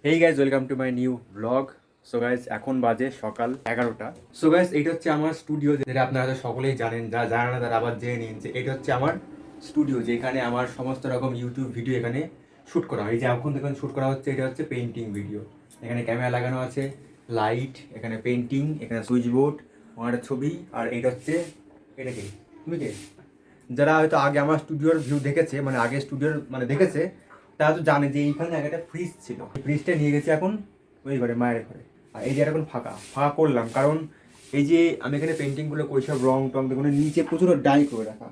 Hey guys, welcome to my new blog. So guys, এখন বাজে সকাল 11টা। সো গাইজ, এইটা হচ্ছে আমার স্টুডিও, যেটা আপনারা হয়তো সকলেই জানেন। যা জানে না তারা আবার জেনে নিন যে এটা হচ্ছে আমার স্টুডিও, যেখানে আমার সমস্ত রকম ইউটিউব ভিডিও এখানে শ্যুট করা হয়। এই যে এখন দেখুন শ্যুট করা হচ্ছে, এটা হচ্ছে পেন্টিং ভিডিও। এখানে ক্যামেরা লাগানো আছে, লাইট, এখানে পেন্টিং, এখানে সুইচ বোর্ড, আমার একটা ছবি। আর এইটা হচ্ছে, এটা কি, তুমি কে? যারা হয়তো আগে আমার স্টুডিওর ভিউ দেখেছে, মানে আগে স্টুডিওর মানে দেখেছে, তারা তো জানে যে এইখানে আগে একটা ফ্রিজ ছিল। ফ্রিজটা নিয়ে গেছে এখন ওই ঘরে, মায়ের ঘরে। আর এই যে এখন ফাঁকা ফাঁকা করলাম, কারণ এই যে আমি এখানে পেন্টিংগুলো করি, সব রং টং দেখুন, নিচে প্রচুর ডাই করে রাখা।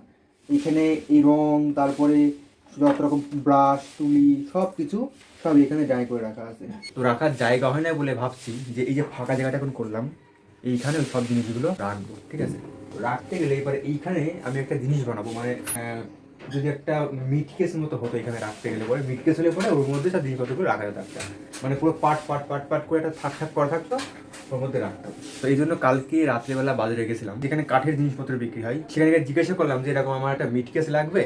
এখানে এই রং, তারপরে যত রকম ব্রাশ, তুলি, সব কিছু সব এখানে ডাই করে রাখা আছে। তো রাখার জায়গা হয় না বলে ভাবছি যে এই যে ফাঁকা জায়গাটা এখন করলাম, এইখানে ওই সব জিনিসগুলো রাখবো, ঠিক আছে? রাখতে গেলে এবার এইখানে আমি একটা জিনিস বানাবো, মানে যদি একটা মিট কেস মতো হতো এখানে রাখতে গেলে, পরে মিট কেস হলে পরে ওর মধ্যে সব জিনিসপত্রগুলো রাখা যেত একটা, মানে পুরো পার্ট পার্ট পার্ট পার্ট করে একটা থাক থাক করা থাকতো, ওর মধ্যে রাখতাম। তো এই জন্য কালকে রাত্রেবেলা বাজারে গেছিলাম, যেখানে কাঠের জিনিসপত্র বিক্রি হয়, সেখানে জিজ্ঞাসা করলাম যে এরকম আমার একটা মিট কেস লাগবে,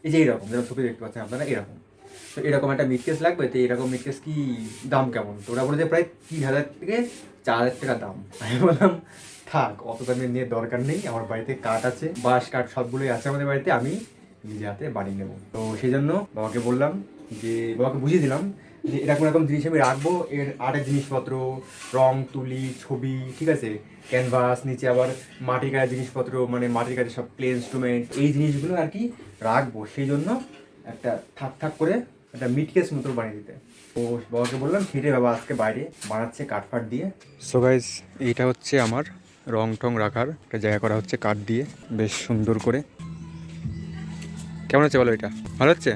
এই যে এইরকম যেরকম ছবি দেখতে পাচ্ছেন আপনারা, এরকম। তো এরকম একটা মিট কেস লাগবে, তো এরকম মিট কেস কি দাম কেমন? তো ওরা বলে যে প্রায় 3,000 থেকে 4,000 টাকা দাম। আমি বললাম থাক, অত দামে নিয়ে দরকার নেই, আমার বাড়িতে কাঠ আছে, বাঁশ কাঠ সবগুলোই আছে আমাদের বাড়িতে, আমি নিজে হাতে বানিয়ে নেবো। তো সেই জন্য বাবাকে বললাম, যে বাবাকে বুঝিয়ে দিলাম যে এরকম এরকম জিনিস আমি রাখবো, এর আর্টের জিনিসপত্র, রং তুলি, ছবি, ঠিক আছে, ক্যানভাস, নিচে আবার মাটির কাজের জিনিসপত্র, মানে মাটির কাজের সব ক্লে ইনস্ট্রুমেন্ট, এই জিনিসগুলো আর কি রাখবো। সেই জন্য একটা থাক থাক করে একটা মিট কেস মতো বানিয়ে দিতে। তো বাবাকে বললাম ঠিক আছে, বাবা আজকে বাইরে বানাচ্ছে কাঠ ফাট দিয়ে। সো গাইজ, এইটা হচ্ছে আমার রং টং রাখার একটা জায়গা করা হচ্ছে কাঠ দিয়ে, বেশ সুন্দর করে। কেমন হচ্ছে বলো? এটা ভালো হচ্ছে?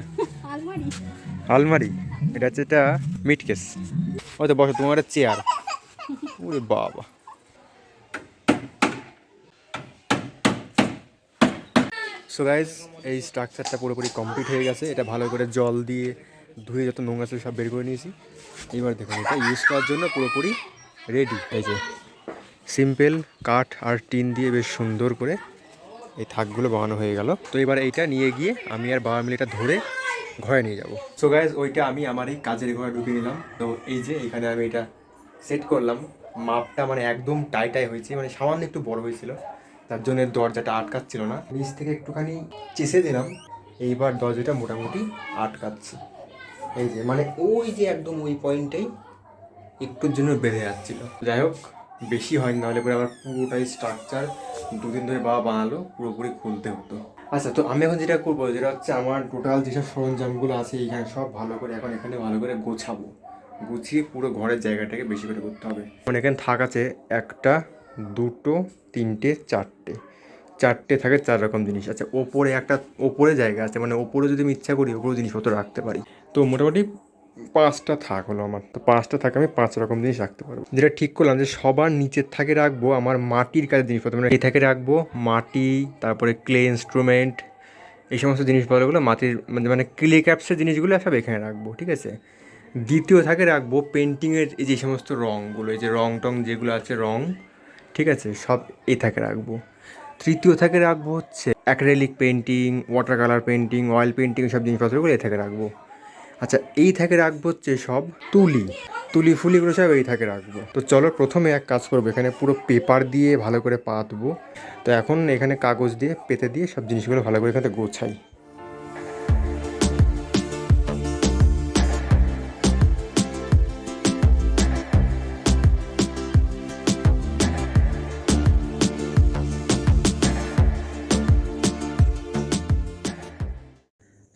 আলমারি, এটা হচ্ছে এটা মিট কেস। ওই তো বসো, তোমার চেয়ার। ওরে বাবা! সো গাইজ, এই স্ট্রাকচারটা পুরোপুরি কমপ্লিট হয়ে গেছে। এটা ভালো করে জল দিয়ে ধুয়ে যত নোংরা ছিল সব বের করে নিয়েছি। এবার দেখুন, এটা ইউজ করার জন্য পুরোপুরি রেডি। এই যে সিম্পল কাঠ আর টিন দিয়ে বেশ সুন্দর করে এই থাকগুলো বানানো হয়ে গেল। তো এবার এইটা নিয়ে গিয়ে আমি আর বাবা মিলে এটা ধরে ঘরে নিয়ে যাব। সো গাইজ, ওইটা আমি আমার এই কাজের ঘরে ঢুকে নিলাম। তো এই যে এখানে আমি এটা সেট করলাম, মাপটা মানে একদম টাইটাই হয়েছে, মানে সামান্য একটু বড় হয়েছিল, তার জন্য দরজাটা আটকাচ্ছিল না। নিচ থেকে একটুখানি চেষে দিলাম, এইবার দরজাটা মোটামুটি আটকাচ্ছে। এই যে মানে ওই যে একদম ওই পয়েন্টটাই একটুর জন্য বেঁধে যাচ্ছিল। যাই হোক, বেশি হয়নি, নাহলে পরে আমার পুরোটাই স্ট্রাকচার 2 দিন ধরে বাবা বানালো, পুরোপুরি খুলতে হতো। আচ্ছা, তো আমি এখন যেটা করবো, যেটা হচ্ছে আমার টোটাল যেসব সরঞ্জামগুলো আছে এইখানে সব ভালো করে এখন এখানে ভালো করে গোছাবো, গুছিয়ে পুরো ঘরের জায়গাটাকে বেশি করে করতে হবে। মানে এখানে থাক আছে 1টা 2টো 3টে 4টে থাকে 4 রকম জিনিস। আচ্ছা, ওপরে একটা ওপরে জায়গা আছে, মানে ওপরে যদি আমি ইচ্ছা করি ওপরেও জিনিসপত্র রাখতে পারি। তো মোটামুটি 5টা থাক হলো আমার। তো 5টা থাকে, আমি 5 রকম জিনিস রাখতে পারবো। যেটা ঠিক করলাম যে সবার নিচের থাকে রাখবো আমার মাটির কাজের জিনিসপত্র, মানে এই থাকে রাখবো মাটি, তারপরে ক্লে ইনস্ট্রুমেন্ট, এই সমস্ত জিনিসপত্রগুলো মাটির মানে ক্লে ক্যাপসের জিনিসগুলো সব এখানে রাখবো, ঠিক আছে। দ্বিতীয় থাকে রাখবো পেন্টিংয়ের এই যে সমস্ত রঙগুলো, এই যে রং টং যেগুলো আছে রং, ঠিক আছে, সব এই থাকে রাখবো। তৃতীয় থাকে রাখবো হচ্ছে acrylic painting, water colour painting, oil painting, সব জিনিসপত্রগুলো এই থাকে রাখবো। আচ্ছা, এই থাকে রাখবো হচ্ছে সব তুলি তুলি ফুলিগুলো সব এই থাকে রাখবো। তো চলো প্রথমে এক কাজ করবো, এখানে পুরো পেপার দিয়ে ভালো করে পাতবো। তো এখন এখানে কাগজ দিয়ে পেতে দিয়ে সব জিনিসগুলো ভালো করে এখানে গোছাই।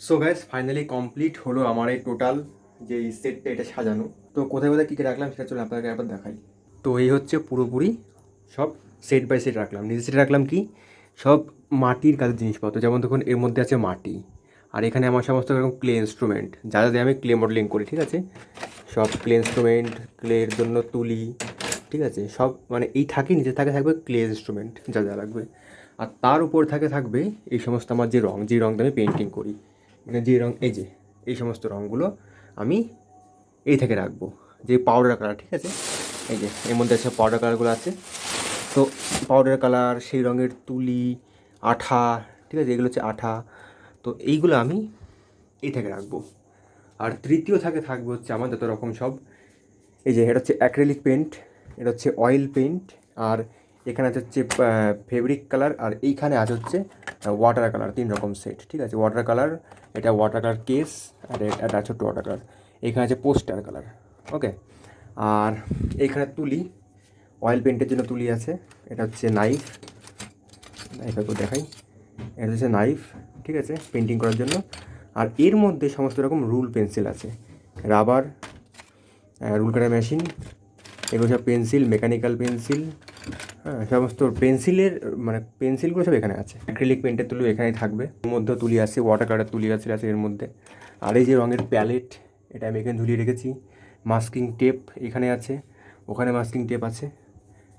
সো গাইস, ফাইনালি কমপ্লিট হলো আমার এই টোটাল যে সেটটা, এটা সাজানো। তো কোথায় কোথায় কী কী রাখলাম সেটা চলো আপনাকে একবার দেখাই। তো এই হচ্ছে পুরোপুরি সব সেট বাই সেট রাখলাম। নিজে সেট রাখলাম কি সব মাটির কাজের জিনিসপত্র, যেমন দেখুন এর মধ্যে আছে মাটি, আর এখানে আমার সমস্ত রকম ক্লে ইনস্ট্রুমেন্ট, যা যা দিয়ে আমি ক্লে মডেলিং করি, ঠিক আছে, সব ক্লে ইনস্ট্রুমেন্ট, ক্লের জন্য তুলি, ঠিক আছে, সব মানে এই থাকে, নিচে থাকবে ক্লে ইনস্ট্রুমেন্ট যা যা লাগবে। আর তার উপর থাকবে এই সমস্ত আমার যে রং দিয়ে আমি পেন্টিং করি, মানে যে রং, এই যে এই সমস্ত রঙগুলো আমি এই থেকে রাখবো, যে পাউডার কালার, ঠিক আছে, এই যে এর মধ্যে আছে পাউডার কালারগুলো আছে। তো পাউডার কালার, সেই রঙের তুলি, আঠা, ঠিক আছে, এগুলো হচ্ছে আঠা। তো এইগুলো আমি এই থেকে রাখবো। আর তৃতীয় থাকবে হচ্ছে আমার যত রকম সব এই যে এটা হচ্ছে অ্যাক্রিলিক পেন্ট, এটা হচ্ছে অয়েল পেন্ট, আর এখানে আছে হচ্ছে ফেব্রিক কালার, আর এইখানে আছে হচ্ছে ওয়াটার কালার, 3 রকম সেট। ঠিক আছে, ওয়াটার কালার, এটা ওয়াটার কালার কেস, আর এটা ছোট্ট ওয়াটার কালার। এখানে আছে পোস্টার কালার। ওকে, আর এইখানে তুলি, অয়েল পেন্টের জন্য তুলি আছে। এটা হচ্ছে নাইফ, একটু দেখাই। এটা হচ্ছে নাইফ, ঠিক আছে, পেন্টিং করার জন্য। আর এর মধ্যে সমস্ত রকম রুল পেন্সিল আছে, রাবার, রুল কাটার মেশিন, এগুলো সব পেন্সিল, মেকানিক্যাল পেন্সিল, হ্যাঁ, সমস্ত পেন্সিলের মানে পেন্সিলগুলো সব এখানে আছে। অ্যাক্রিলিক পেন্টের তুলি এখানেই থাকবে, এর মধ্যেও তুলি আছে, ওয়াটার কালার তুলি আছে এর মধ্যে। আর এই যে রঙের প্যালেট, এটা আমি এখানে ঝুলিয়ে রেখেছি। মাস্কিং টেপ এখানে আছে, ওখানে মাস্কিং টেপ আছে,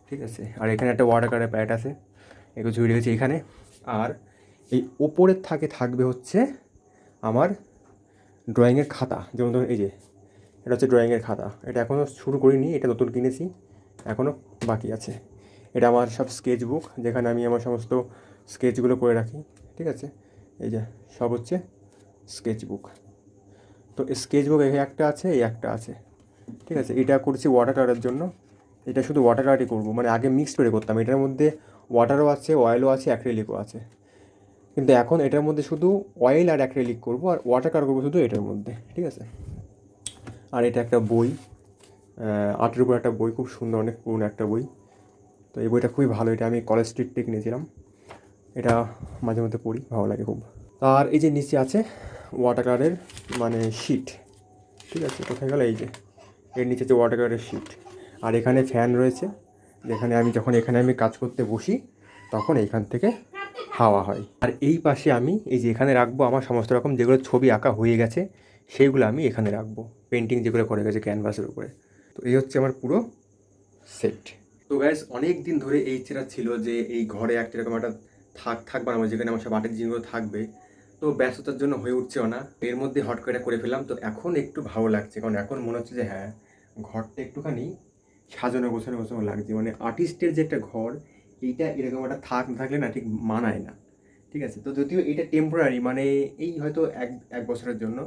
ঠিক আছে। আর এখানে একটা ওয়াটার কালার প্যালেট আছে, এগুলো ঝুলিয়ে রেখেছি এখানে। আর এই ওপরের থাকবে হচ্ছে আমার ড্রয়িংয়ের খাতা, যেমন ধরুন এই যে এটা হচ্ছে ড্রয়িংয়ের খাতা, এটা এখনও শুরু করিনি, এটা নতুন কিনেছি, এখনও বাকি আছে। এটা আমার সব স্কেচ বুক, যেখানে আমি আমার সমস্ত স্কেচগুলো করে রাখি, ঠিক আছে। এই যে সব হচ্ছে স্কেচ বুক। তো স্কেচ বুক এই একটা আছে, এই একটা আছে, ঠিক আছে। এটা করছি ওয়াটার কালারের জন্য, এটা শুধু ওয়াটার কালারই করবো, মানে আগে মিক্সড করে করতাম, এটার মধ্যে ওয়াটারও আছে, অয়েলও আছে, অ্যাক্রিলিকও আছে। কিন্তু এখন এটার মধ্যে শুধু অয়েল আর অ্যাক্রিলিক করবো, আর ওয়াটার কালার করবো শুধু এটার মধ্যে, ঠিক আছে। আর এটা একটা বই, আর্টের উপর একটা বই, খুব সুন্দর, অনেক পুরনো একটা বই। তো এই বইটা খুবই ভালো, এটা আমি কলেজ স্ট্রিট থেকে কিনেছিলাম, এটা মাঝে মধ্যে পড়ি, ভালো লাগে খুব। আর এই যে নিচে আছে ওয়াটার কালারের মানে শিট, ঠিক আছে, কোথায় গেল, এই যে এর নিচে যে ওয়াটার কালারের শিট। আর এখানে ফ্যান রয়েছে, যেখানে আমি যখন এখানে আমি কাজ করতে বসি তখন এইখান থেকে হাওয়া হয়। আর এই পাশে আমি এই যে এখানে রাখবো আমার সমস্ত রকম যেগুলো ছবি আঁকা হয়ে গেছে সেইগুলো আমি এখানে রাখবো, পেন্টিং যেগুলো করে গেছে ক্যানভাসের উপরে। তো এই হচ্ছে আমার পুরো সেট। তো গ্যাস অনেক দিন ধরে এই ইচ্ছেটা ছিল যে এই ঘরে একটা এরকম একটা থাক বানাবো, যেখানে আমার সব আর্টের জিনিসগুলো থাকবে। তো ব্যস্ততার জন্য হয়ে উঠছেও না, এর মধ্যে হট করে ফেললাম। তো এখন একটু ভালো লাগছে, কারণ এখন মনে হচ্ছে যে হ্যাঁ, ঘরটা একটুখানি সাজানো গোছানো লাগছে। মানে আর্টিস্টের যে একটা ঘর, এইটা এরকম একটা না থাকলে না ঠিক মানায় না, ঠিক আছে। তো যদিও এটা টেম্পোরারি, মানে এই হয়তো এক বছরের জন্য,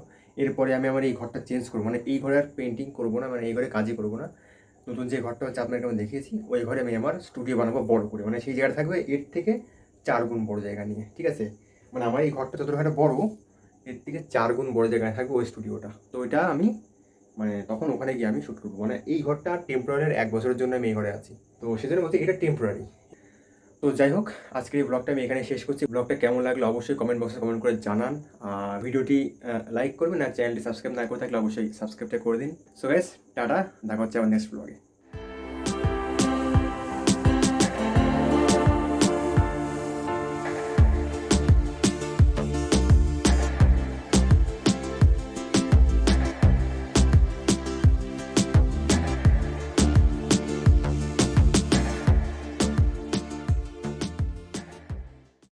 এরপরে আমি আমার এই ঘরটা চেঞ্জ করবো, মানে এই ঘরে আর পেন্টিং করবো না, মানে এই ঘরে কাজই করবো না। নতুন যে ঘরটা হচ্ছে আপনাকে আমি দেখিয়েছি, ওই ঘরে আমি আমার স্টুডিও বানাবো বড় করে, মানে সেই জায়গাটা থাকবে এর থেকে 4 গুণ বড় জায়গা নিয়ে, ঠিক আছে। মানে আমার এই ঘরটা যতটা একটা বড়, এর থেকে 4 গুণ বড় জায়গায় থাকবে ওই স্টুডিওটা। তো ওইটা আমি মানে তখন ওখানে গিয়ে আমি শ্যুট করবো, মানে এই ঘরটা টেম্পোরারি 1 বছরের জন্য আমি এই ঘরে আছি, তো সেজন্য বলছি এটা টেম্পোরারি। তো যাই হোক, আজকের এই ব্লগটা আমি এখানে শেষ করছি। ব্লগটা কেমন লাগলো অবশ্যই কমেন্ট বক্সে কমেন্ট করে জানান, আর ভিডিওটি লাইক করবেন, আর চ্যানেলটি সাবস্ক্রাইব না করে থাকলে অবশ্যই সাবস্ক্রাইবটা করে দিন। সো গাইস, টাটা, দেখা হচ্ছে আমার নেক্সট ব্লগে।